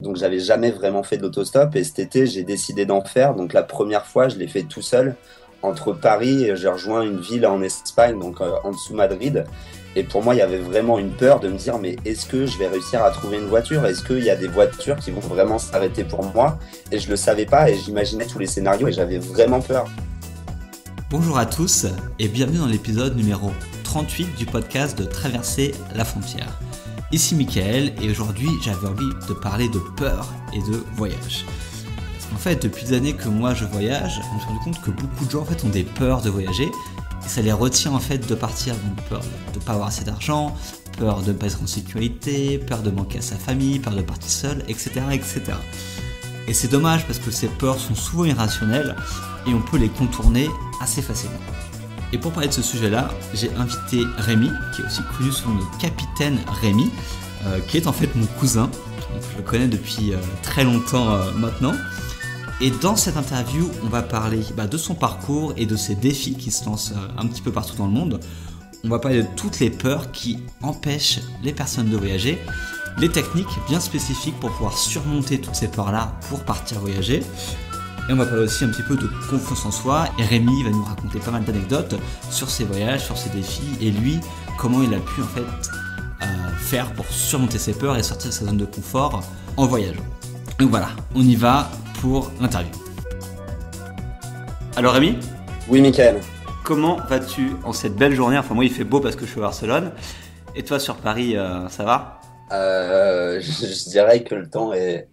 Donc j'avais jamais vraiment fait de l'autostop et cet été j'ai décidé d'en faire. Donc la première fois je l'ai fait tout seul entre Paris et j'ai rejoint une ville en Espagne, donc en dessous Madrid. Et pour moi il y avait vraiment une peur de me dire mais est-ce que je vais réussir à trouver une voiture? Est-ce qu'il y a des voitures qui vont vraiment s'arrêter pour moi? Et je le savais pas et j'imaginais tous les scénarios et j'avais vraiment peur. Bonjour à tous et bienvenue dans l'épisode numéro 38 du podcast de Traverser la frontière. Ici Mickaël et aujourd'hui j'avais envie de parler de peur et de voyage. Parce qu'en fait depuis des années que moi je voyage, je me suis rendu compte que beaucoup de gens en fait ont des peurs de voyager et ça les retient en fait de partir. Donc peur de ne pas avoir assez d'argent, peur de ne pas être en sécurité, peur de manquer à sa famille, peur de partir seul, etc. etc. Et c'est dommage parce que ces peurs sont souvent irrationnelles et on peut les contourner assez facilement. Et pour parler de ce sujet-là, j'ai invité Rémi, qui est aussi connu sous le nom de Capitaine Rémi, qui est en fait mon cousin. Donc, je le connais depuis très longtemps maintenant. Et dans cette interview, on va parler de son parcours et de ses défis qui se lancent un petit peu partout dans le monde. On va parler de toutes les peurs qui empêchent les personnes de voyager, les techniques bien spécifiques pour pouvoir surmonter toutes ces peurs-là pour partir voyager. Et on va parler aussi un petit peu de confiance en soi. Et Rémi va nous raconter pas mal d'anecdotes sur ses voyages, sur ses défis et lui, comment il a pu en fait faire pour surmonter ses peurs et sortir de sa zone de confort en voyageant. Donc voilà, on y va pour l'interview. Alors Rémi ? Oui Mickaël. Comment vas-tu en cette belle journée ? Enfin moi il fait beau parce que je suis à Barcelone. Et toi sur Paris, ça va ? Je dirais que le temps est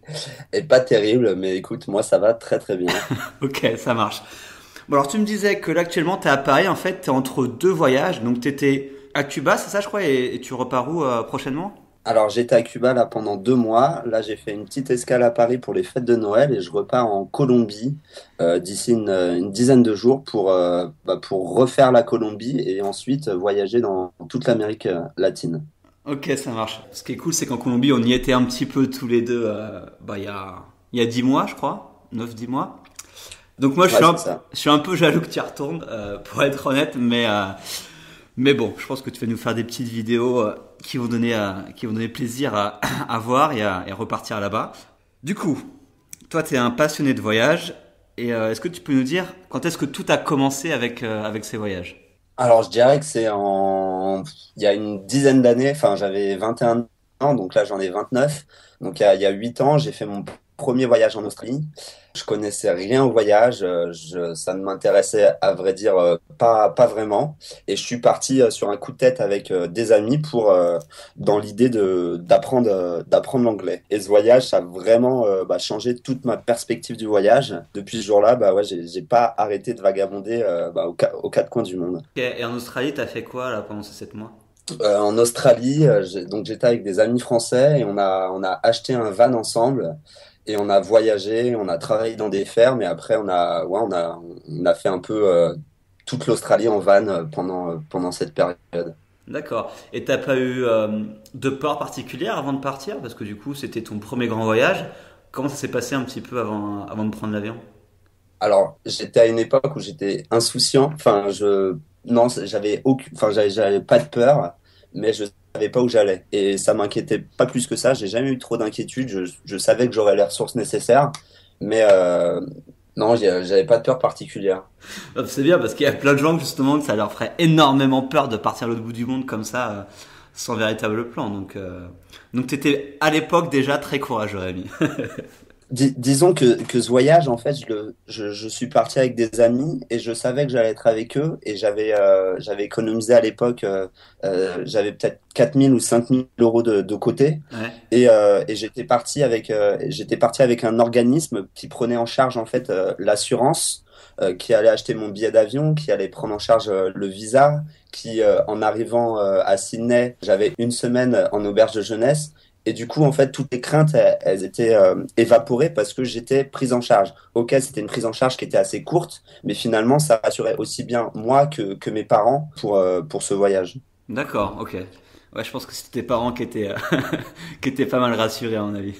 pas terrible, mais écoute, moi ça va très très bien. Ok, ça marche. Bon alors tu me disais que là actuellement t'es à Paris, en fait t'es entre deux voyages, donc t'étais à Cuba, c'est ça je crois, et tu repars où prochainement ? Alors j'étais à Cuba là pendant 2 mois, là j'ai fait une petite escale à Paris pour les fêtes de Noël et je repars en Colombie d'ici une dizaine de jours pour refaire la Colombie et ensuite voyager dans toute l'Amérique latine. Ok, ça marche. Ce qui est cool, c'est qu'en Colombie, on y était un petit peu tous les deux il y a 10 mois, je crois. 9-10 mois. Donc moi, Ouais, c'est ça. je suis un peu jaloux que tu y retournes, pour être honnête. Mais bon, je pense que tu vas nous faire des petites vidéos qui vont donner plaisir à voir et à repartir là-bas. Du coup, toi, tu es un passionné de voyage. Et est-ce que tu peux nous dire quand est-ce que tout a commencé avec ces voyages ? Alors je dirais que il y a une dizaine d'années, enfin j'avais 21 ans, donc là j'en ai 29. Donc il y a 8 ans, j'ai fait mon premier voyage en Australie. Je connaissais rien au voyage, ça ne m'intéressait à vrai dire pas vraiment. Et je suis parti sur un coup de tête avec des amis dans l'idée d'apprendre l'anglais. Et ce voyage, ça a vraiment changé toute ma perspective du voyage. Depuis ce jour-là, ouais, j'ai pas arrêté de vagabonder aux quatre coins du monde. Ok, et en Australie, t'as fait quoi là pendant ces 7 mois ? En Australie, donc j'étais avec des amis français et on a acheté un van ensemble et on a voyagé, on a travaillé dans des fermes et après on a fait un peu toute l'Australie en van pendant cette période. D'accord. Et t'as pas eu de peur particulière avant de partir? Parce que du coup, c'était ton premier grand voyage. Comment ça s'est passé un petit peu avant de prendre l'avion? Alors, j'étais à une époque où j'étais insouciant. Enfin, non, j'avais pas de peur, mais je savais pas où j'allais. Et ça m'inquiétait pas plus que ça. J'ai jamais eu trop d'inquiétude. Je savais que j'aurais les ressources nécessaires, mais non, j'avais pas de peur particulière. C'est bien parce qu'il y a plein de gens justement que ça leur ferait énormément peur de partir à l'autre bout du monde comme ça, sans véritable plan. Donc t'étais à l'époque déjà très courageux, Rémi. Disons que ce voyage, en fait, je suis parti avec des amis et je savais que j'allais être avec eux et j'avais économisé à l'époque, j'avais peut-être 4 000 ou 5 000 € de côté Ouais. et j'étais parti avec un organisme qui prenait en charge, en fait, l'assurance, qui allait acheter mon billet d'avion, qui allait prendre en charge le visa, en arrivant à Sydney, j'avais une semaine en auberge de jeunesse. Et du coup, en fait, toutes les craintes, elles étaient évaporées parce que j'étais prise en charge. Ok, c'était une prise en charge qui était assez courte, mais finalement, ça rassurait aussi bien moi que mes parents pour ce voyage. D'accord, ok. Ouais, je pense que c'était tes parents qui étaient, qui étaient pas mal rassurés à mon avis.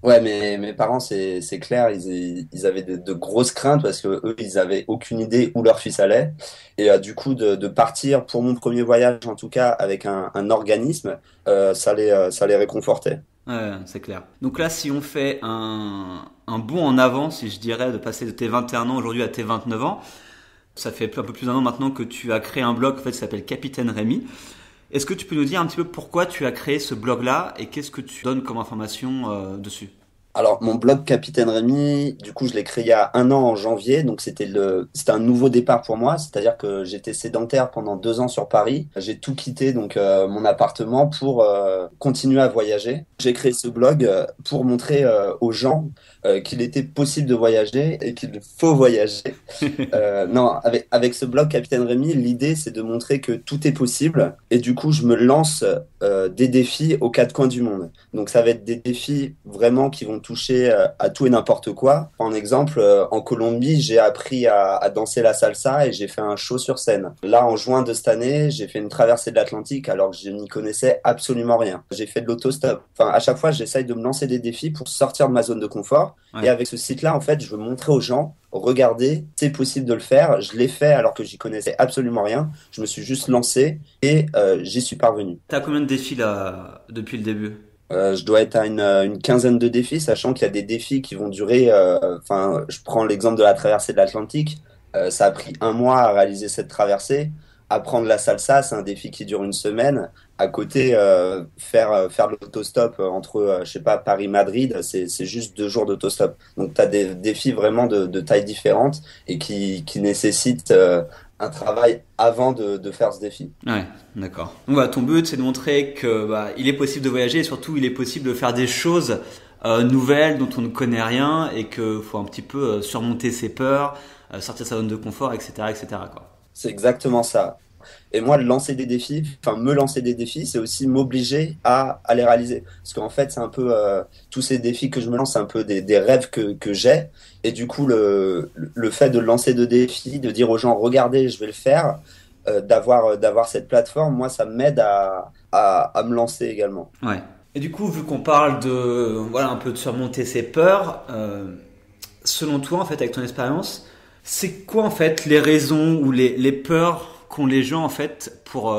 Ouais, mais mes parents, c'est clair, ils avaient de grosses craintes parce que eux, ils avaient aucune idée où leur fils allait. Et du coup, de partir pour mon premier voyage, en tout cas, avec un organisme, ça les réconfortait. Ouais, c'est clair. Donc là, si on fait un bond en avant, si je dirais, de passer de tes 21 ans aujourd'hui à tes 29 ans, ça fait un peu plus d'un an maintenant que tu as créé un blog en fait, qui s'appelle Capitaine Rémi. Est-ce que tu peux nous dire un petit peu pourquoi tu as créé ce blog-là et qu'est-ce que tu donnes comme information dessus? Alors, mon blog Capitaine Rémi, du coup, je l'ai créé il y a un an en janvier, donc c'était un nouveau départ pour moi, c'est-à-dire que j'étais sédentaire pendant 2 ans sur Paris. J'ai tout quitté, donc mon appartement pour continuer à voyager. J'ai créé ce blog pour montrer aux gens qu'il était possible de voyager et qu'il faut voyager. Non, avec ce blog Capitaine Rémi, l'idée c'est de montrer que tout est possible et du coup je me lance des défis aux quatre coins du monde. Donc ça va être des défis vraiment qui vont toucher à tout et n'importe quoi. En exemple, en Colombie, j'ai appris à danser la salsa et j'ai fait un show sur scène. Là, en juin de cette année, j'ai fait une traversée de l'Atlantique alors que je n'y connaissais absolument rien. J'ai fait de l'autostop. Enfin, à chaque fois, j'essaye de me lancer des défis pour sortir de ma zone de confort. Ouais. Et avec ce site-là, en fait, je veux montrer aux gens, regardez, c'est possible de le faire. Je l'ai fait alors que j'y connaissais absolument rien. Je me suis juste lancé et j'y suis parvenu. T'as combien de défis là depuis le début? Je dois être à une quinzaine de défis, sachant qu'il y a des défis qui vont durer. Enfin, je prends l'exemple de la traversée de l'Atlantique. Ça a pris un mois à réaliser cette traversée. Apprendre la salsa, c'est un défi qui dure une semaine. À côté, faire l'autostop entre, je sais pas, Paris-Madrid, c'est juste 2 jours d'autostop. Donc, tu as des défis vraiment de tailles différentes et qui nécessitent un travail avant de faire ce défi. Ouais, d'accord. Donc voilà, ton but c'est de montrer que il est possible de voyager et surtout il est possible de faire des choses nouvelles dont on ne connaît rien et que faut un petit peu surmonter ses peurs, sortir de sa zone de confort, etc., etc. quoi. C'est exactement ça. Et moi, lancer des défis, enfin me lancer des défis, c'est aussi m'obliger à les réaliser. Parce qu'en fait, c'est un peu tous ces défis que je me lance, c'est un peu des rêves que j'ai. Et du coup, le fait de lancer de défis, de dire aux gens, regardez, je vais le faire, d'avoir cette plateforme, moi, ça m'aide à me lancer également. Ouais. Et du coup, vu qu'on parle de voilà un peu de surmonter ses peurs, selon toi en fait avec ton expérience, c'est quoi en fait les raisons ou les peurs qu'ont les gens en fait pour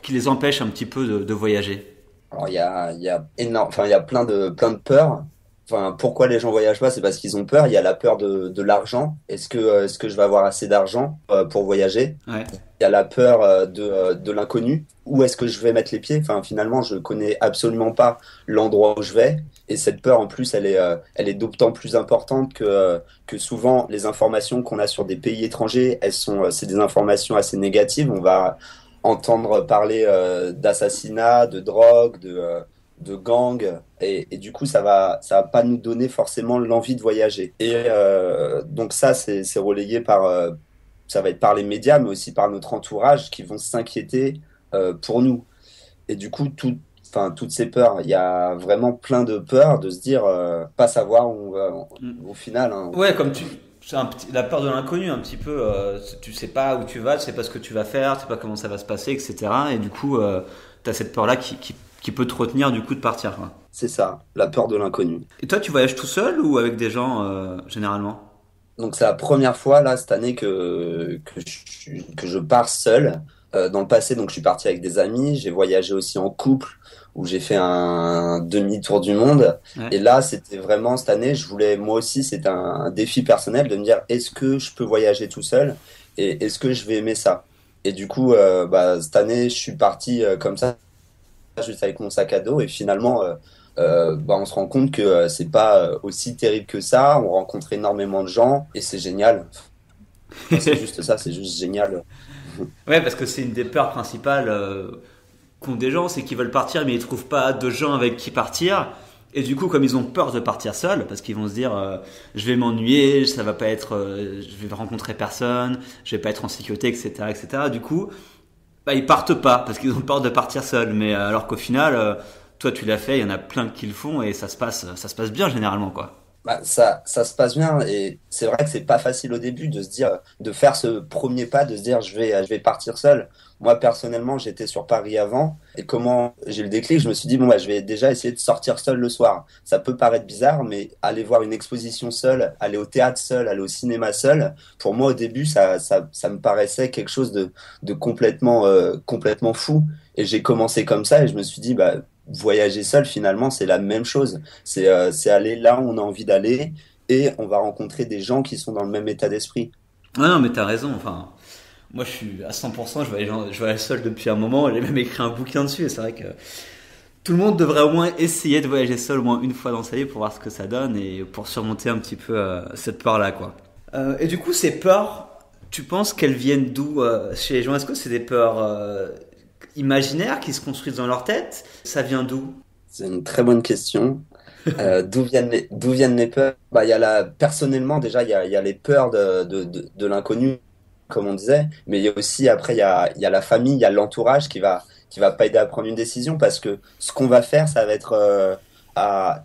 qui les empêchent un petit peu de voyager? Alors, il y a énorme, enfin, il y a plein de peurs. Enfin, pourquoi les gens voyagent pas? C'est parce qu'ils ont peur. Il y a la peur de l'argent. Est-ce que je vais avoir assez d'argent pour voyager? Ouais. Il y a la peur de l'inconnu. Où est-ce que je vais mettre les pieds? Enfin, finalement, je connais absolument pas l'endroit où je vais. Et cette peur, en plus, elle est d'autant plus importante que souvent, les informations qu'on a sur des pays étrangers, c'est des informations assez négatives. On va entendre parler d'assassinats, de drogue, de gangs. Et du coup, ça va pas nous donner forcément l'envie de voyager. Et donc ça, c'est relayé ça va être par les médias, mais aussi par notre entourage qui vont s'inquiéter pour nous. Et du coup, enfin, toutes ces peurs, il y a vraiment plein de peurs de se dire, pas savoir où on va au final. Hein. Ouais, comme tu c'est la peur de l'inconnu un petit peu. Tu sais pas où tu vas, tu sais pas ce que tu vas faire, tu sais pas comment ça va se passer, etc. Et du coup, t'as cette peur là qui peut te retenir du coup de partir. Quoi. C'est ça, la peur de l'inconnu. Et toi, tu voyages tout seul ou avec des gens généralement? Donc c'est la première fois là cette année que je pars seul. Dans le passé, donc je suis parti avec des amis. J'ai voyagé aussi en couple où j'ai fait un demi-tour du monde. Ouais. Et là, c'était vraiment cette année. Moi aussi, c'était un défi personnel de me dire est-ce que je peux voyager tout seul et est-ce que je vais aimer ça? Et du coup, cette année, je suis parti comme ça, juste avec mon sac à dos. Et finalement, on se rend compte que c'est pas aussi terrible que ça. On rencontre énormément de gens et c'est génial. Enfin, c'est juste ça, c'est juste génial. Ouais, parce que c'est une des peurs principales qu'ont des gens, c'est qu'ils veulent partir mais ils trouvent pas de gens avec qui partir. Et du coup, comme ils ont peur de partir seuls, parce qu'ils vont se dire je vais m'ennuyer, ça va pas être, je vais rencontrer personne, je vais pas être en sécurité, etc., etc. Du coup, ils partent pas parce qu'ils ont peur de partir seuls. Mais alors qu'au final, toi tu l'as fait, il y en a plein qui le font et ça se passe bien généralement quoi. Ça se passe bien et c'est vrai que c'est pas facile au début de se dire, de faire ce premier pas, de se dire je vais partir seul. Moi personnellement, j'étais sur Paris avant et comment j'ai le déclic, je me suis dit je vais déjà essayer de sortir seul le soir. Ça peut paraître bizarre, mais aller voir une exposition seul, aller au théâtre seul, aller au cinéma seul, pour moi au début ça me paraissait quelque chose de complètement fou et j'ai commencé comme ça et je me suis dit voyager seul, finalement, c'est la même chose. C'est aller là où on a envie d'aller et on va rencontrer des gens qui sont dans le même état d'esprit. Ah non, mais t'as raison. Enfin, moi, je suis à 100%. Je voyage seul depuis un moment. J'ai même écrit un bouquin dessus. Et c'est vrai que tout le monde devrait au moins essayer de voyager seul au moins une fois dans sa vie pour voir ce que ça donne et pour surmonter un petit peu cette peur-là, quoi. Et du coup, ces peurs, tu penses qu'elles viennent d'où chez les gens? Est-ce que c'est des peurs imaginaires qui se construisent dans leur tête? Ça vient d'où? C'est une très bonne question. D'où viennent les peurs? Bah, personnellement, déjà, il y a les peurs de l'inconnu, comme on disait, mais il y a aussi, après, il y a la famille, il y a l'entourage qui va pas aider à prendre une décision parce que ce qu'on va faire, ça va être à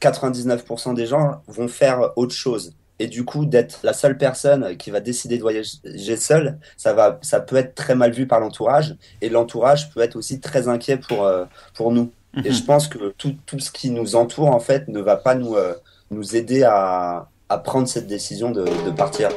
99% des gens vont faire autre chose. Et du coup, d'être la seule personne qui va décider de voyager seule, ça peut être très mal vu par l'entourage. Et l'entourage peut être aussi très inquiet pour nous. Et je pense que tout ce qui nous entoure, en fait, ne va pas nous aider à prendre cette décision de partir.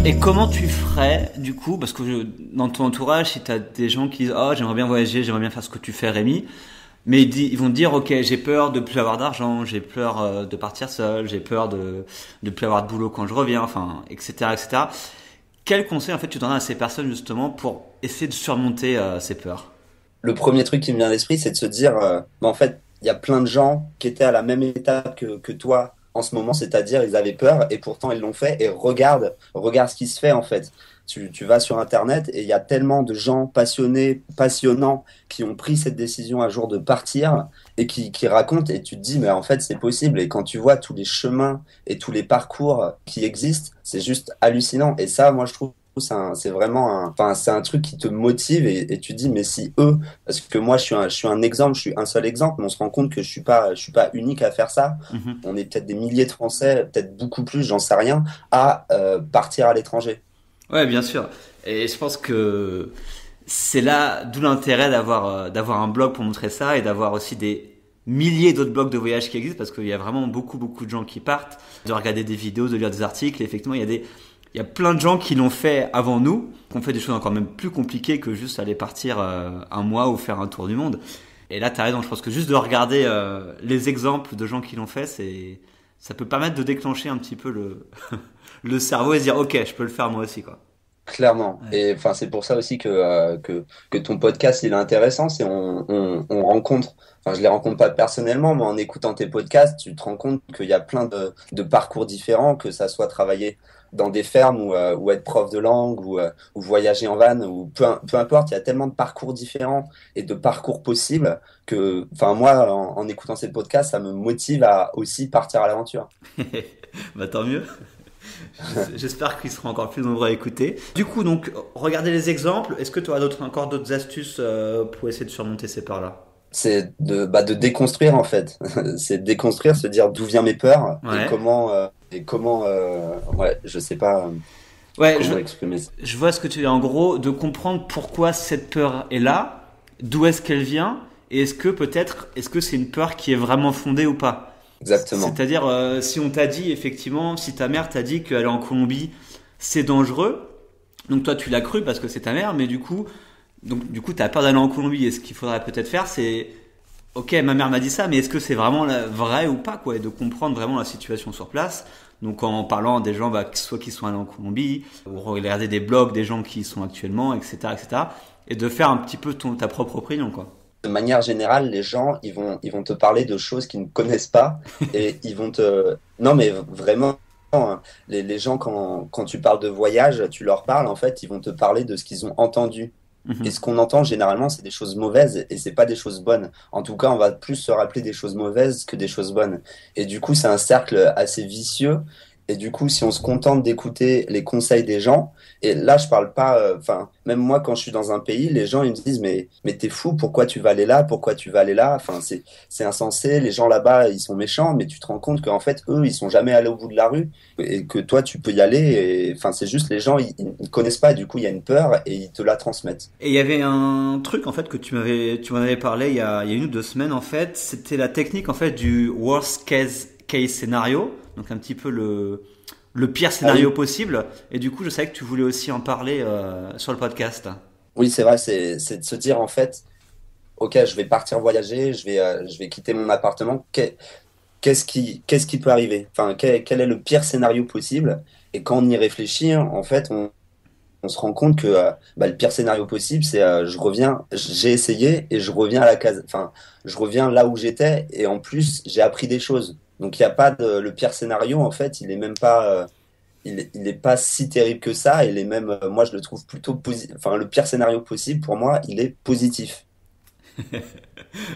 Et comment tu ferais, du coup, parce que dans ton entourage, si tu as des gens qui disent « Oh, j'aimerais bien voyager, j'aimerais bien faire ce que tu fais, Rémi », mais ils vont te dire « Ok, j'ai peur de plus avoir d'argent, j'ai peur de partir seul, j'ai peur de plus avoir de boulot quand je reviens, enfin, etc., etc. » Quel conseil, en fait, tu donnerais à ces personnes, justement, pour essayer de surmonter ces peurs? Le premier truc qui me vient à l'esprit, c'est de se dire, bah, en fait, il y a plein de gens qui étaient à la même étape que toi en ce moment, c'est-à-dire ils avaient peur et pourtant ils l'ont fait et regarde ce qui se fait en fait. Tu vas sur Internet et il y a tellement de gens passionnés, passionnants qui ont pris cette décision un jour de partir et qui racontent et tu te dis, mais en fait c'est possible. Et quand tu vois tous les chemins et tous les parcours qui existent, c'est juste hallucinant. Et ça, moi je trouve c'est vraiment enfin, c'est un truc qui te motive et tu te dis, mais si eux, parce que moi je suis un exemple, je suis un seul exemple, mais on se rend compte que je suis pas unique à faire ça. Mhm. On est peut-être des milliers de Français, peut-être beaucoup plus, j'en sais rien, à partir à l'étranger. Ouais, bien sûr. Et je pense que c'est là d'où l'intérêt d'avoir un blog pour montrer ça et d'avoir aussi des milliers d'autres blogs de voyage qui existent parce qu'il y a vraiment beaucoup de gens qui partent, de regarder des vidéos, de lire des articles. Et effectivement, il y a plein de gens qui l'ont fait avant nous, qui ont fait des choses encore même plus compliquées que juste aller partir un mois ou faire un tour du monde. Et là, t'as raison. Je pense que juste de regarder les exemples de gens qui l'ont fait, ça peut permettre de déclencher un petit peu le cerveau et se dire, ok, je peux le faire moi aussi, quoi. Clairement. Ouais. Et enfin, c'est pour ça aussi que ton podcast, il est intéressant. C'est on rencontre, enfin, je les rencontre pas personnellement, mais en écoutant tes podcasts, tu te rends compte qu'il y a plein de parcours différents, que ça soit travailler dans des fermes ou être prof de langue ou voyager en van ou peu importe, il y a tellement de parcours différents et de parcours possibles que, enfin, moi, en écoutant ces podcasts, ça me motive à aussi partir à l'aventure. Bah tant mieux. J'espère qu'ils seront encore plus nombreux à écouter. Du coup, donc, regardez les exemples. Est-ce que tu as encore d'autres astuces pour essayer de surmonter ces peurs-là? C'est de déconstruire en fait. C'est de déconstruire, se dire d'où viennent mes peurs Ouais. et comment ouais, je sais pas Ouais, comment exprimer ça. je vois ce que tu dis. En gros, de comprendre pourquoi cette peur est là, d'où est-ce qu'elle vient, et est-ce que c'est une peur qui est vraiment fondée ou pas? Exactement. C'est-à-dire, si on t'a dit, effectivement, si ta mère t'a dit qu'aller en Colombie, c'est dangereux, donc toi tu l'as cru parce que c'est ta mère, mais du coup, t'as peur d'aller en Colombie. Et ce qu'il faudrait peut-être faire, c'est, ok, ma mère m'a dit ça, mais est-ce que c'est vraiment vrai ou pas, quoi, et de comprendre vraiment la situation sur place. Donc en parlant des gens, bah, soit qui sont allés en Colombie, ou regarder des blogs des gens qui y sont actuellement, etc., etc., et de faire un petit peu ta propre opinion, quoi. De manière générale, les gens, ils vont te parler de choses qu'ils ne connaissent pas et ils vont te non mais vraiment hein, les gens quand tu parles de voyage, tu leur parles en fait, ils vont te parler de ce qu'ils ont entendu. Et Mhm. ce qu'on entend généralement, c'est des choses mauvaises et c'est pas des choses bonnes. En tout cas, on va plus se rappeler des choses mauvaises que des choses bonnes. Et du coup, c'est un cercle assez vicieux. Et du coup, si on se contente d'écouter les conseils des gens, et là, je parle pas, enfin, même moi, quand je suis dans un pays, les gens, ils me disent, mais t'es fou, pourquoi tu vas aller là? Pourquoi tu vas aller là? Enfin, c'est insensé. Les gens là-bas, ils sont méchants, mais tu te rends compte qu'en fait, eux, ils sont jamais allés au bout de la rue et que toi, tu peux y aller. Et enfin, c'est juste les gens, ils connaissent pas. Du coup, il y a une peur et ils te la transmettent. Et il y avait un truc en fait que tu m'en avais parlé il y a une ou deux semaines en fait, c'était la technique en fait du worst case scénario. donc un petit peu le pire scénario possible. Et du coup, je savais que tu voulais aussi en parler sur le podcast. Oui, c'est vrai, c'est de se dire en fait, ok, je vais partir voyager, je vais quitter mon appartement. Qu'est-ce qui peut arriver? Enfin, quel est le pire scénario possible? Et quand on y réfléchit, en fait, on se rend compte que le pire scénario possible, c'est je reviens, j'ai essayé et je reviens à la case, enfin, je reviens là où j'étais et en plus, j'ai appris des choses. Donc, il n'y a pas de, le pire scénario, en fait, il est même pas, il est pas si terrible que ça. Il est même, moi, je le trouve plutôt positif. Enfin, le pire scénario possible, pour moi, il est positif.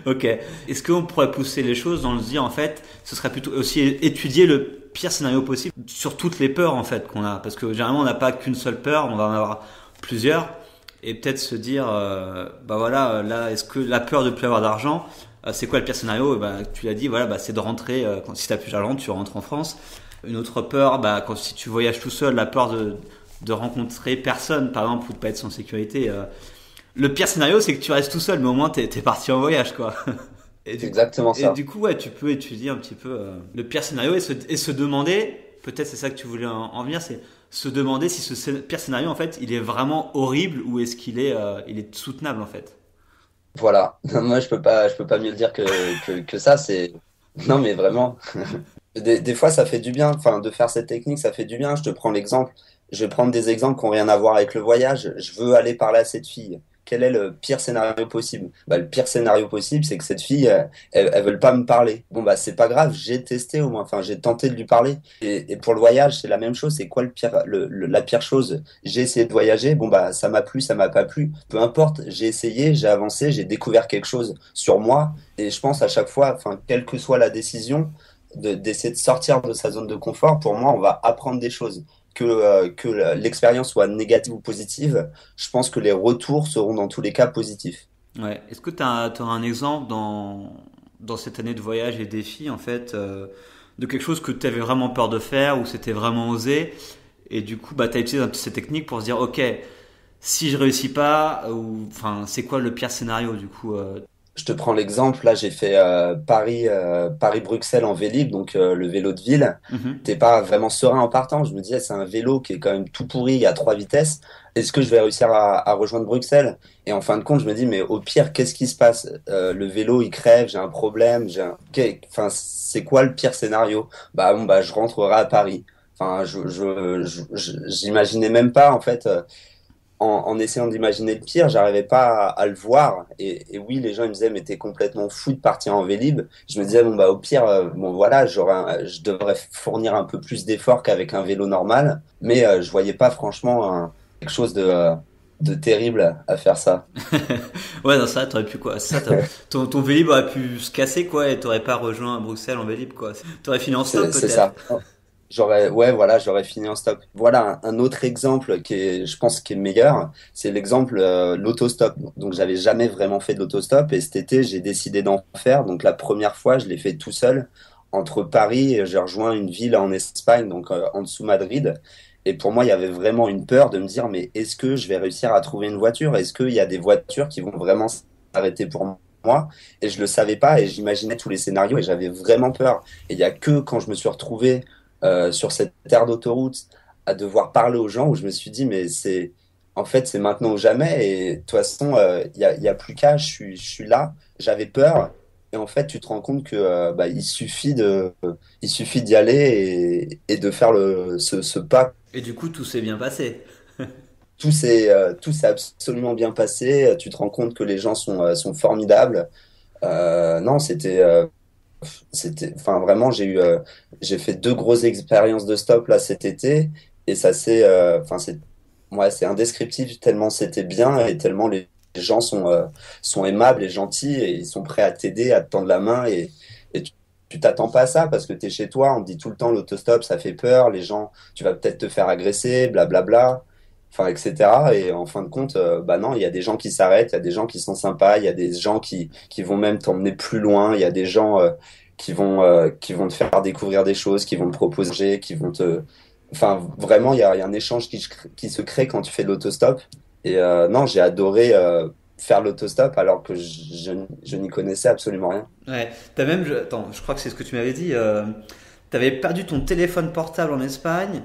Ok. Est-ce qu'on pourrait pousser les choses dans le dire en fait, ce serait plutôt aussi étudier le pire scénario possible sur toutes les peurs en fait qu'on a, parce que généralement on n'a pas qu'une seule peur, on va en avoir plusieurs, et peut-être se dire, bah voilà, là, est-ce que la peur de plus avoir d'argent, c'est quoi le pire scénario? Bah, tu l'as dit, voilà, bah c'est de rentrer, si t'as plus d'argent, tu rentres en France. Une autre peur, bah quand si tu voyages tout seul, la peur de rencontrer personne, par exemple, ou de pas être sans sécurité. Le pire scénario, c'est que tu restes tout seul, mais au moins t'es parti en voyage, quoi. Et C'est du, exactement et ça. du coup, ouais, tu peux étudier un petit peu le pire scénario et se demander, peut-être c'est ça que tu voulais en venir, c'est se demander si pire scénario, en fait, il est vraiment horrible ou est-ce il est soutenable, en fait. Voilà. Moi, je peux pas mieux le dire que ça. C'est, non, mais vraiment. Des fois, ça fait du bien. Enfin, de faire cette technique, ça fait du bien. Je te prends l'exemple. Je vais prendre des exemples qui n'ont rien à voir avec le voyage. Je veux aller parler à cette fille. Quel est le pire scénario possible? Bah, le pire scénario possible, c'est que cette fille, elle veut pas me parler. Bon, bah, c'est pas grave. J'ai testé au moins. Enfin, j'ai tenté de lui parler. Et pour le voyage, c'est la même chose. C'est quoi le pire, la pire chose? J'ai essayé de voyager. Bon, bah, ça m'a plu, ça m'a pas plu. Peu importe. J'ai essayé, j'ai avancé, j'ai découvert quelque chose sur moi. Et je pense à chaque fois, enfin, quelle que soit la décision, d'essayer de sortir de sa zone de confort, pour moi, on va apprendre des choses. Que l'expérience soit négative ou positive, je pense que les retours seront dans tous les cas positifs. Ouais. Est-ce que tu as un exemple dans cette année de voyage et défis, en fait, de quelque chose que tu avais vraiment peur de faire ou c'était vraiment osé et du coup, bah, tu as utilisé un peu ces techniques pour se dire, ok, si je réussis pas, ou enfin, c'est quoi le pire scénario du coup Je te prends l'exemple, là j'ai fait Paris-Bruxelles en Vélib, donc le vélo de ville. Mhm. T'es pas vraiment serein en partant. Je me disais, c'est un vélo qui est quand même tout pourri à 3 vitesses. Est-ce que je vais réussir à rejoindre Bruxelles? Et en fin de compte, je me dis, mais au pire, qu'est-ce qui se passe? Le vélo, il crève, j'ai un problème. Enfin, c'est quoi le pire scénario? Bah bon, bah je rentrerai à Paris. Enfin, j'imaginais même pas en fait. En essayant d'imaginer le pire, j'arrivais pas à le voir. Et oui, les gens ils me disaient, mais t'es complètement fou de partir en Vélib. Je me disais, bon, bah, au pire, bon, voilà, je devrais fournir un peu plus d'efforts qu'avec un vélo normal. Mais je voyais pas franchement quelque chose de terrible à faire ça. Ouais, non, ça, t'aurais pu quoi? Ton Vélib aurait pu se casser quoi et t'aurais pas rejoint Bruxelles en Vélib quoi. T'aurais fini en stop C'est peut-être. ça. Ouais, voilà, j'aurais fini en stop. Voilà, un autre exemple qui est, je pense, qui est meilleur, c'est l'exemple l'autostop. Donc, j'avais jamais vraiment fait de l'autostop et cet été, j'ai décidé d'en faire. Donc, la première fois, je l'ai fait tout seul entre Paris et j'ai rejoint une ville en Espagne, donc en dessous Madrid. Et pour moi, il y avait vraiment une peur de me dire, mais est-ce que je vais réussir à trouver une voiture? Est-ce qu'il y a des voitures qui vont vraiment s'arrêter pour moi? Et je le savais pas et j'imaginais tous les scénarios et j'avais vraiment peur. Et il y a que quand je me suis retrouvé sur cette aire d'autoroute à devoir parler aux gens où je me suis dit, mais c'est en fait, c'est maintenant ou jamais. Et de toute façon, il y a plus qu'à, je suis là, j'avais peur. Et en fait, tu te rends compte que bah, il suffit d'y aller et de faire ce pas. Et du coup, tout s'est bien passé. Tout s'est absolument bien passé. Tu te rends compte que les gens sont formidables. Non, enfin vraiment, j'ai fait 2 grosses expériences de stop là cet été et ça enfin ouais, c'est indescriptible tellement c'était bien et tellement les gens sont aimables et gentils et ils sont prêts à t'aider, à te tendre la main et tu t'attends pas à ça parce que t'es chez toi, on te dit tout le temps l'autostop, ça fait peur, les gens, tu vas peut-être te faire agresser, blablabla. Enfin, etc. Et en fin de compte, bah non, il y a des gens qui s'arrêtent, il y a des gens qui sont sympas, il y a des gens qui vont même t'emmener plus loin, il y a des gens qui vont te faire découvrir des choses, qui vont te proposer, qui vont te... Enfin, vraiment, il y a un échange qui se crée quand tu fais de l'autostop. Et non, j'ai adoré faire l'autostop alors que je n'y connaissais absolument rien. Ouais. Attends, je crois que c'est ce que tu m'avais dit. t'avais perdu ton téléphone portable en Espagne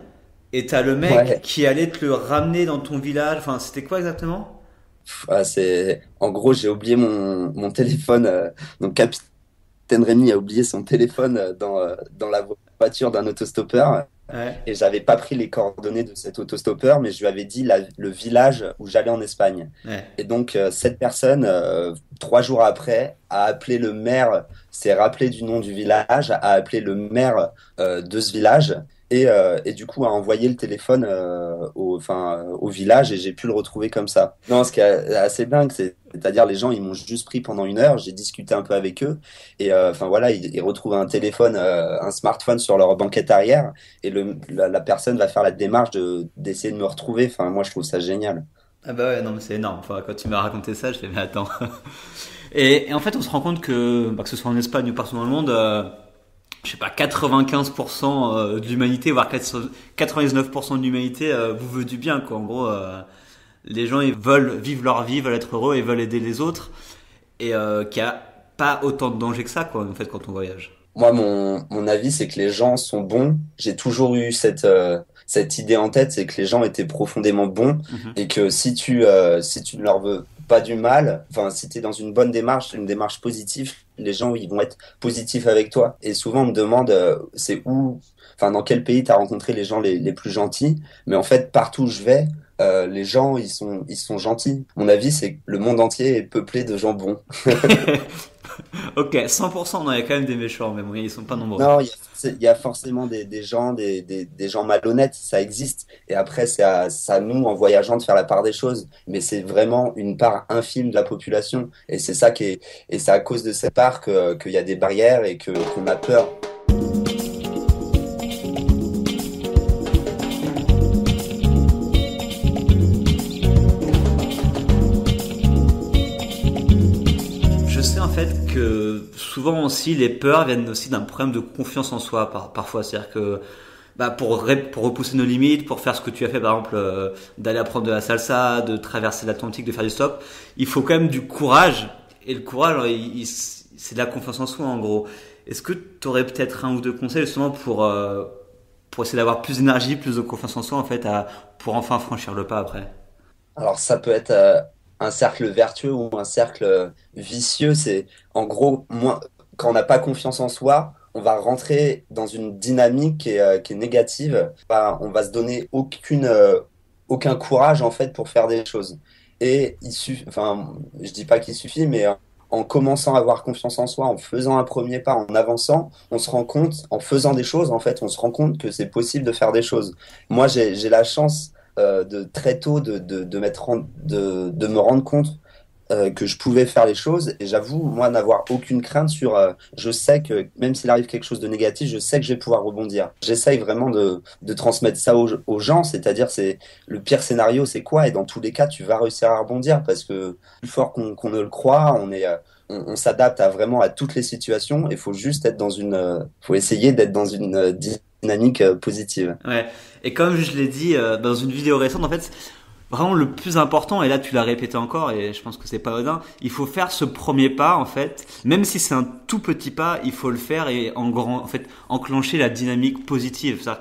et t'as le mec Ouais. qui allait te le ramener dans ton village. Enfin, c'était quoi exactement? En gros, j'ai oublié mon téléphone. Donc, Capitaine Rémi a oublié son téléphone dans la voiture d'un autostoppeur. Ouais, Et j'avais pas pris les coordonnées de cet autostoppeur, mais je lui avais dit le village où j'allais en Espagne. ouais. Et donc, cette personne, 3 jours après, a appelé le maire, s'est rappelé du nom du village, a appelé le maire de ce village, et du coup a envoyé le téléphone au village, et j'ai pu le retrouver comme ça. Non, ce qui est assez dingue, c'est-à-dire les gens, ils m'ont juste pris pendant 1 heure, j'ai discuté un peu avec eux, et enfin voilà, ils retrouvent un téléphone, un smartphone sur leur banquette arrière, et la personne va faire la démarche d'essayer de me retrouver. Enfin, moi, je trouve ça génial. Ah bah ouais, non mais c'est énorme. Enfin, quand tu m'as raconté ça, je fais mais attends. Et en fait, on se rend compte que ce soit en Espagne ou partout dans le monde, je sais pas, 95% de l'humanité, voire 99% de l'humanité vous veut du bien, quoi. En gros, les gens ils veulent vivre leur vie, veulent être heureux et veulent aider les autres, et qu'il n'y a pas autant de danger que ça, quoi, en fait, quand on voyage. Moi, mon avis, c'est que les gens sont bons. J'ai toujours eu cette idée en tête, c'est que les gens étaient profondément bons, Mhm. et que si tu ne leur veux pas du mal, enfin, si tu es dans une bonne démarche, une démarche positive, les gens, ils vont être positifs avec toi. Et souvent, on me demande, enfin, dans quel pays tu as rencontré les gens les plus gentils. Mais en fait, partout où je vais, les gens, ils sont gentils. Mon avis, c'est que le monde entier est peuplé de gens bons. Ok, 100%, non, il y a quand même des méchants, mais bon, ils sont pas nombreux. Non, il y a forcément des gens, des gens malhonnêtes, ça existe. Et après, c'est à nous, en voyageant, de faire la part des choses. Mais c'est vraiment une part infime de la population. Et c'est ça et c'est à cause de cette part qu'il y a des barrières et qu'on a peur. Je sais en fait que souvent aussi les peurs viennent aussi d'un problème de confiance en soi parfois. C'est-à-dire que bah, pour repousser nos limites, pour faire ce que tu as fait par exemple, d'aller apprendre de la salsa, de traverser l'Atlantique, de faire du stop, il faut quand même du courage. Et le courage, c'est de la confiance en soi en gros. Est-ce que tu aurais peut-être un ou deux conseils justement pour essayer d'avoir plus d'énergie, plus de confiance en soi en fait, pour enfin franchir le pas après? Alors, ça peut être un cercle vertueux ou un cercle vicieux. C'est, en gros, quand on n'a pas confiance en soi, on va rentrer dans une dynamique qui est négative. On va se donner aucun courage, en fait, pour faire des choses. Et enfin, je dis pas qu'il suffit, mais en commençant à avoir confiance en soi, en faisant un premier pas, en avançant, on se rend compte, en faisant des choses, en fait, on se rend compte que c'est possible de faire des choses. Moi, j'ai la chance de très tôt de me rendre compte que je pouvais faire les choses, et j'avoue, moi, n'avoir aucune crainte je sais que même s'il arrive quelque chose de négatif, je sais que je vais pouvoir rebondir. J'essaye vraiment de transmettre ça aux gens, c'est-à-dire, c'est le pire scénario, c'est quoi? Et dans tous les cas, tu vas réussir à rebondir, parce que plus fort qu'on ne le croit, on s'adapte à vraiment à toutes les situations. Il faut juste faut essayer d'être dans une dynamique positive. Ouais. Et comme je l'ai dit dans une vidéo récente, en fait, vraiment le plus important, et là tu l'as répété encore, et je pense que c'est pas anodin, il faut faire ce premier pas, en fait, même si c'est un tout petit pas, il faut le faire et en fait, enclencher la dynamique positive. Ça,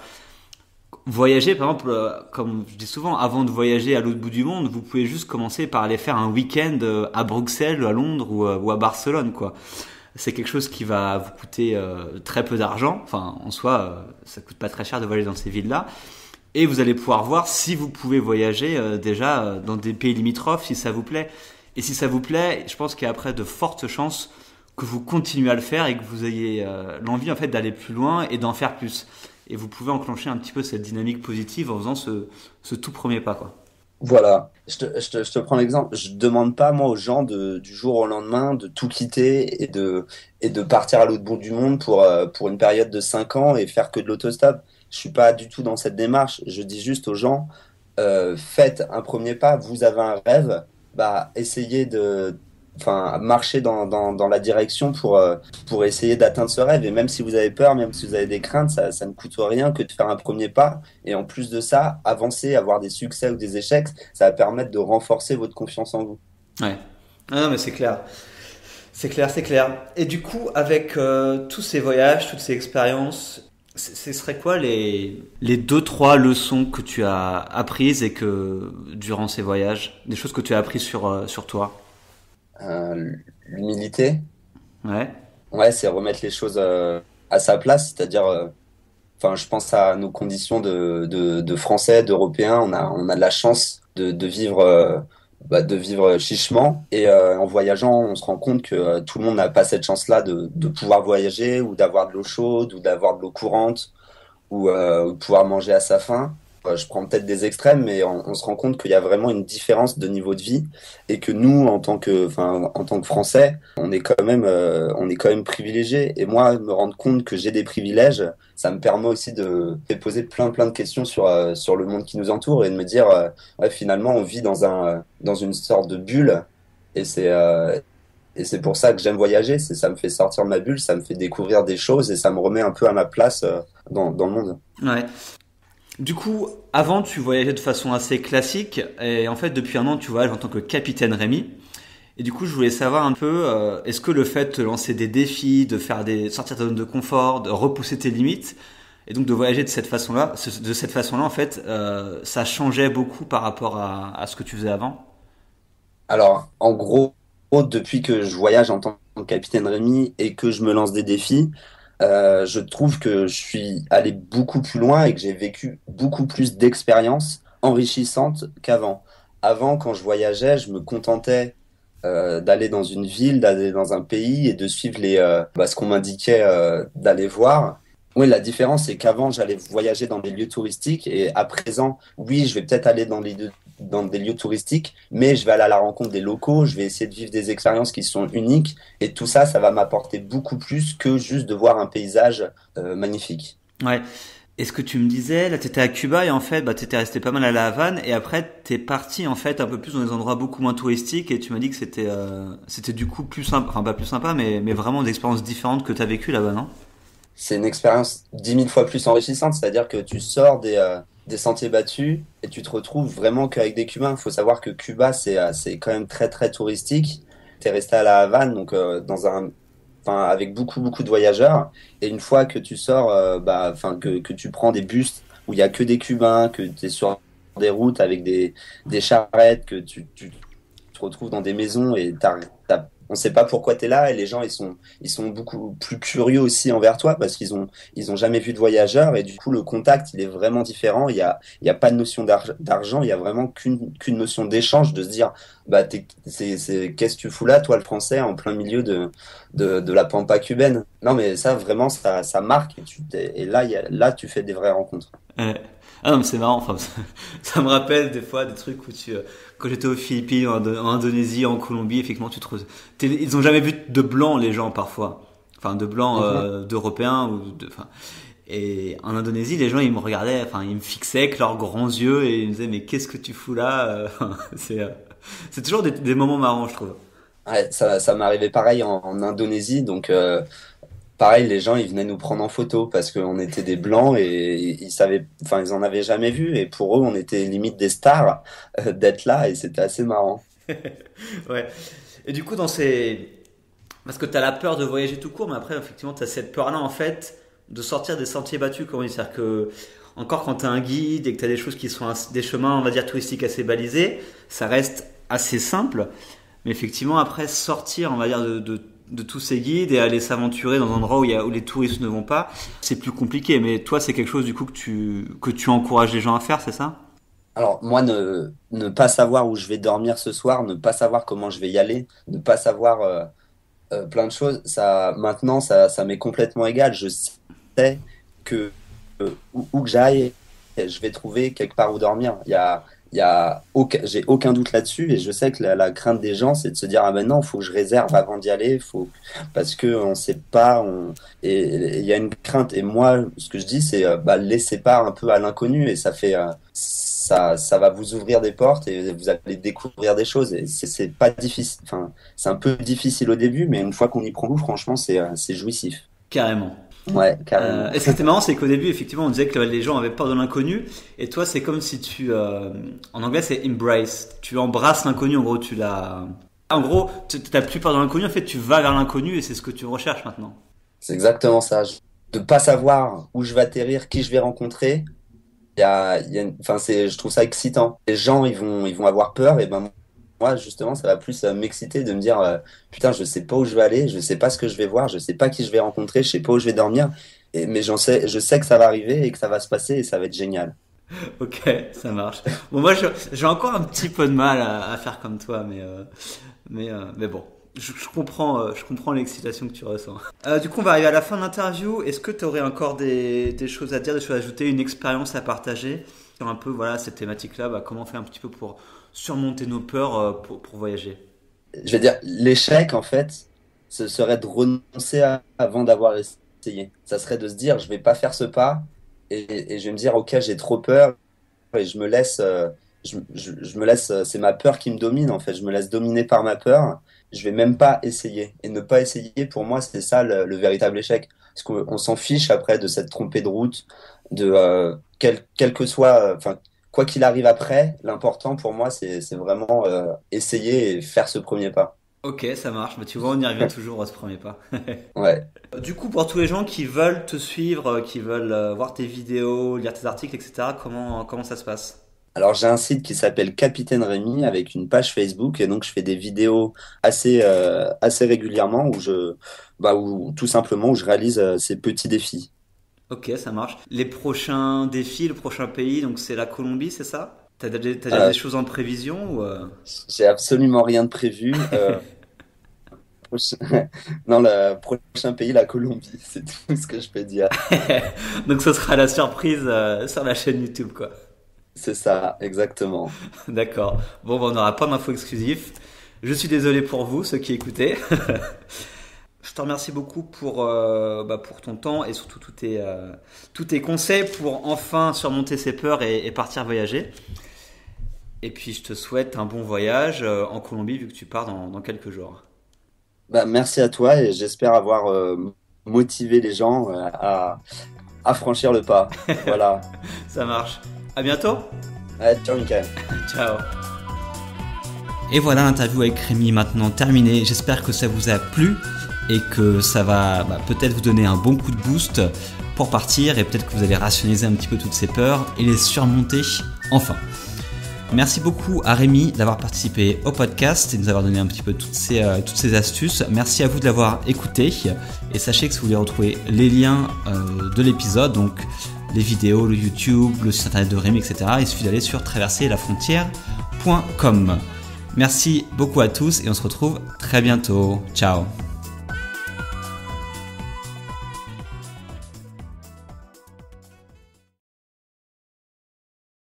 voyager, par exemple, comme je dis souvent, avant de voyager à l'autre bout du monde, vous pouvez juste commencer par aller faire un week-end à Bruxelles, à Londres ou à Barcelone, quoi. C'est quelque chose qui va vous coûter très peu d'argent. Enfin, en soi, ça coûte pas très cher de voyager dans ces villes-là. Et vous allez pouvoir voir si vous pouvez voyager déjà dans des pays limitrophes, si ça vous plaît. Et si ça vous plaît, je pense qu'il y a après de fortes chances que vous continuez à le faire et que vous ayez l'envie en fait d'aller plus loin et d'en faire plus. Et vous pouvez enclencher un petit peu cette dynamique positive en faisant ce tout premier pas, quoi. Voilà, je te prends l'exemple. Je demande pas, moi, aux gens du jour au lendemain de tout quitter et de partir à l'autre bout du monde pour une période de 5 ans et faire que de l'autostop. Je suis pas du tout dans cette démarche. Je dis juste aux gens, faites un premier pas. Vous avez un rêve, bah, essayez enfin, marcher dans la direction pour essayer d'atteindre ce rêve. Et même si vous avez peur, même si vous avez des craintes, ça ne coûte rien que de faire un premier pas. Et en plus de ça, avancer, avoir des succès ou des échecs, ça va permettre de renforcer votre confiance en vous. Ouais. Ah non, mais c'est clair. C'est clair, c'est clair. Et du coup, avec tous ces voyages, toutes ces expériences, Ce serait quoi les deux, trois leçons que tu as apprises et que durant ces voyages, des choses que tu as apprises sur toi? L'humilité, Ouais. ouais, c'est remettre les choses à sa place, c'est-à-dire, enfin, je pense à nos conditions de Français, d'Européens. On a de la chance de vivre, de vivre chichement. Et en voyageant, on se rend compte que tout le monde n'a pas cette chance-là de pouvoir voyager ou d'avoir de l'eau chaude ou d'avoir de l'eau courante ou de pouvoir manger à sa faim. Je prends peut-être des extrêmes, mais on se rend compte qu'il y a vraiment une différence de niveau de vie et que nous, en tant que Français, on est quand même privilégiés. Et moi, me rendre compte que j'ai des privilèges, ça me permet aussi de poser plein de questions sur le monde qui nous entoure et de me dire, ouais, finalement, on vit dans une sorte de bulle et c'est pour ça que j'aime voyager. Ça me fait sortir de ma bulle, ça me fait découvrir des choses et ça me remet un peu à ma place dans le monde. Ouais. Du coup, avant, tu voyageais de façon assez classique, et en fait, depuis un an, tu voyages en tant que capitaine Rémi. Et du coup, je voulais savoir un peu, est-ce que le fait de te lancer des défis, sortir de ta zone de confort, de repousser tes limites, et donc de voyager de cette façon-là, en fait, ça changeait beaucoup par rapport à ce que tu faisais avant? Alors, en gros, depuis que je voyage en tant que capitaine Rémi et que je me lance des défis, je trouve que je suis allé beaucoup plus loin et que j'ai vécu beaucoup plus d'expériences enrichissantes qu'avant. Avant, quand je voyageais, je me contentais d'aller dans une ville, d'aller dans un pays et de suivre ce qu'on m'indiquait d'aller voir. Oui, la différence, c'est qu'avant, j'allais voyager dans des lieux touristiques et à présent, oui, je vais peut-être aller dans des lieux touristiques, mais je vais aller à la rencontre des locaux, je vais essayer de vivre des expériences qui sont uniques et tout ça, ça va m'apporter beaucoup plus que juste de voir un paysage magnifique. Ouais. Et ce que tu me disais, là, t'étais à Cuba et en fait, bah, t'étais resté pas mal à La Havane et après, t'es parti en fait un peu plus dans des endroits beaucoup moins touristiques et tu m'as dit que c'était du coup plus sympa, enfin pas plus sympa, mais vraiment des expériences différentes que t'as vécues là-bas, non? C'est une expérience 10 000 fois plus enrichissante, c'est-à-dire que tu sors des sentiers battus et tu te retrouves vraiment qu'avec des Cubains. Il faut savoir que Cuba, c'est quand même très touristique. Tu es resté à La Havane, donc avec beaucoup de voyageurs. Et une fois que tu sors, que tu prends des bus où il y a que des Cubains, que tu es sur des routes avec des charrettes, que tu te retrouves dans des maisons et on sait pas pourquoi tu es là et les gens ils sont beaucoup plus curieux aussi envers toi parce qu'ils ont jamais vu de voyageurs et du coup le contact il est vraiment différent, il y a pas de notion d'argent, il y a vraiment qu'une notion d'échange, de se dire bah qu'est-ce que tu fous là toi le français en plein milieu de la pampa cubaine. Non mais ça vraiment ça marque et là là tu fais des vraies rencontres. Ah non, mais c'est marrant. Enfin, ça me rappelle des fois des trucs où quand j'étais aux Philippines, en Indonésie, en Colombie, effectivement, ils ont jamais vu de blancs les gens parfois. Enfin, de blancs d'Européens enfin. Et en Indonésie, les gens ils me regardaient, enfin, ils me fixaient avec leurs grands yeux et ils me disaient mais qu'est-ce que tu fous là? C'est toujours des moments marrants, je trouve. Ouais, ça m'est arrivé pareil en Indonésie, donc pareil, les gens, ils venaient nous prendre en photo parce qu'on était des blancs et ils savaient, enfin, ils en avaient jamais vu et pour eux, on était limite des stars d'être là et c'était assez marrant. Ouais. Et du coup, parce que t'as la peur de voyager tout court, mais après, effectivement, t'as cette peur-là, en fait, de sortir des sentiers battus, comme on dit. C'est-à-dire que, encore quand t'as un guide et que t'as des choses qui sont des chemins, on va dire, touristiques assez balisés, ça reste assez simple. Mais effectivement, après, sortir, on va dire, de tous ces guides et aller s'aventurer dans un endroit où les touristes ne vont pas, c'est plus compliqué. Mais toi, c'est quelque chose, du coup, que tu encourages les gens à faire, c'est ça? Alors, moi, ne pas savoir où je vais dormir ce soir, ne pas savoir comment je vais y aller, ne pas savoir plein de choses, maintenant, ça m'est complètement égal. Je sais que où que j'aille, je vais trouver quelque part où dormir. J'ai aucun doute là-dessus et je sais que la crainte des gens, c'est de se dire ah ben non, faut que je réserve avant d'y aller, parce que on sait pas, et il y a une crainte. Et moi, ce que je dis, c'est laissez pas un peu à l'inconnu et ça va vous ouvrir des portes et vous allez découvrir des choses. Et c'est pas difficile, enfin c'est un peu difficile au début, mais une fois qu'on y prend goût, franchement, c'est jouissif. Carrément. Ouais, carrément. Et ce qui était marrant, c'est qu'au début, effectivement, on disait que les gens avaient peur de l'inconnu. Et toi, c'est comme si en anglais, c'est embrace. Tu embrasses l'inconnu, en gros, en gros, tu n'as plus peur de l'inconnu, en fait, tu vas vers l'inconnu et c'est ce que tu recherches maintenant. C'est exactement ça. de pas savoir où je vais atterrir, qui je vais rencontrer. Enfin, je trouve ça excitant. Les gens, ils vont avoir peur, et ben moi, justement, ça va plus m'exciter de me dire, putain, je sais pas où je vais aller, je sais pas ce que je vais voir, je sais pas qui je vais rencontrer, je sais pas où je vais dormir, mais je sais que ça va arriver et que ça va se passer et ça va être génial. Ok, ça marche. Bon, moi, j'ai encore un petit peu de mal à faire comme toi, mais bon, je comprends l'excitation que tu ressens. Du coup, on va arriver à la fin de l'interview. Est-ce que tu aurais encore des choses à dire, des choses à ajouter, une expérience à partager sur un peu, voilà, cette thématique-là, bah, comment on fait un petit peu pour surmonter nos peurs pour voyager? Je vais dire, l'échec, en fait, ce serait de renoncer avant d'avoir essayé. Ça serait de se dire, je vais pas faire ce pas et je vais me dire, ok, j'ai trop peur et je me laisse, je me laisse, c'est ma peur qui me domine, en fait. Je me laisse dominer par ma peur. Je vais même pas essayer. Et ne pas essayer, pour moi, c'est ça le véritable échec. Parce qu'on s'en fiche après de s'être trompé de route, quel que soit, enfin, quoi qu'il arrive après, l'important pour moi, c'est vraiment essayer et faire ce premier pas. Ok, ça marche. Mais tu vois, on y revient toujours à ce premier pas. Ouais. Du coup, pour tous les gens qui veulent te suivre, qui veulent voir tes vidéos, lire tes articles, etc., comment ça se passe? Alors j'ai un site qui s'appelle Capitaine Rémi avec une page Facebook et donc je fais des vidéos assez régulièrement où tout simplement où je réalise ces petits défis. Ok, ça marche. Les prochains défis, le prochain pays, donc c'est la Colombie, c'est ça? T'as déjà des Euh, choses en prévision ou j'ai absolument rien de prévu. Non, le prochain pays, la Colombie, c'est tout ce que je peux dire. Donc ce sera la surprise sur la chaîne YouTube, quoi. C'est ça, exactement. D'accord. Bon, bah, on n'aura pas d'infos exclusives. Je suis désolé pour vous, ceux qui écoutaient. Je te remercie beaucoup pour ton temps et surtout tous tes conseils pour enfin surmonter ses peurs et partir voyager. Et puis je te souhaite un bon voyage en Colombie vu que tu pars dans quelques jours. Bah, merci à toi et j'espère avoir motivé les gens à franchir le pas. Voilà. Ça marche. À bientôt. Ouais, ciao, Mickaël. Ciao. Et voilà, l'interview avec Rémi maintenant terminée. J'espère que ça vous a plu et que ça va peut-être vous donner un bon coup de boost pour partir et peut-être que vous allez rationaliser un petit peu toutes ces peurs et les surmonter enfin. Merci beaucoup à Rémi d'avoir participé au podcast et de nous avoir donné un petit peu toutes ces astuces. Merci à vous de l'avoir écouté et sachez que si vous voulez retrouver les liens de l'épisode, donc les vidéos, le YouTube, le site internet de Rémi, etc., il suffit d'aller sur traverserlafrontière.com. Merci beaucoup à tous et on se retrouve très bientôt. Ciao.